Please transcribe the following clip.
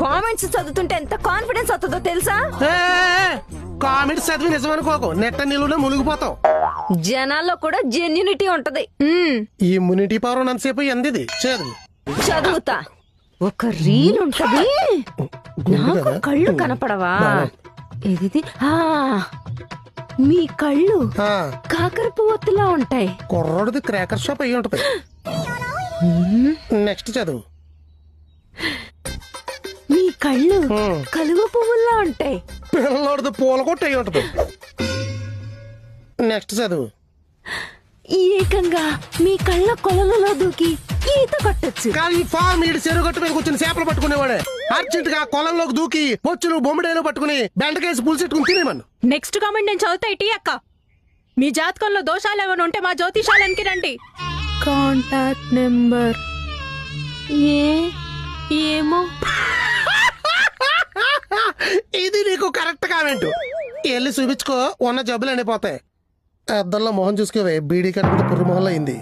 Comments చదువుతుంటే ఎంత confidence వస్తుందో తెలుసా? కామెంట్స్ చదివి నిజమనుకోకు, నెట్ట నిలువునే మునిగిపోతావు. జనాల్లో కూడా జెన్యూనిటీ ఉంటది. ఈ ఇమ్యూనిటీ పవర్ ఉన్నంతసేపు ఎందిది చదువు. చదువుతా. ఒక రీల్ ఉంటది, నాకు కళ్ళు కనపడవా? ఇది మీ కళ్ళు కాకరపు ఒత్తులా ఉంటాయి. కుర్రోడిది క్రాకర్ షాప్ అయ్యి ఉంటది. నెక్స్ట్ చదువు. మీ కళ్ళు కలువ పువ్వుల్లా ఉంటాయి. పిల్లోడిది పూల కొట్టు అయ్యి ఉంటది. నెక్స్ట్ చదువు. ఏకంగా మీ కళ్ళ కొలలలో దూకి ఈత కొట్టచ్చు. కన్ఫామ్ ఈడు చెరువు గట్టు మీద కూర్చొని చేపలు పట్టుకునేవాడే. అర్జెంట్ గా కొలంలోకి దూకి పొచ్చులు బొమ్మడేలు పట్టుకుని బెండకేసి పులిసెట్టుకుని తినేమను. నెక్స్ట్ కామెంట్ నేను చదువుతా. ఇటీ అక్క, మీ జాతకంలో దోషాలు ఏమైనా ఉంటే మా జ్యోతిషాలనికి రండి. కాంటాక్ట్ నెంబర్ ఏమో. ఇది నీకు కరెక్ట్ కామెంట్. వెళ్ళి చూపించుకో, ఉన్న జబ్బులు అనిపోతాయి. అద్దంలో మొహం చూసుకోవే, బీడీ కట్టిన పుర్రు మొహంలో అయింది.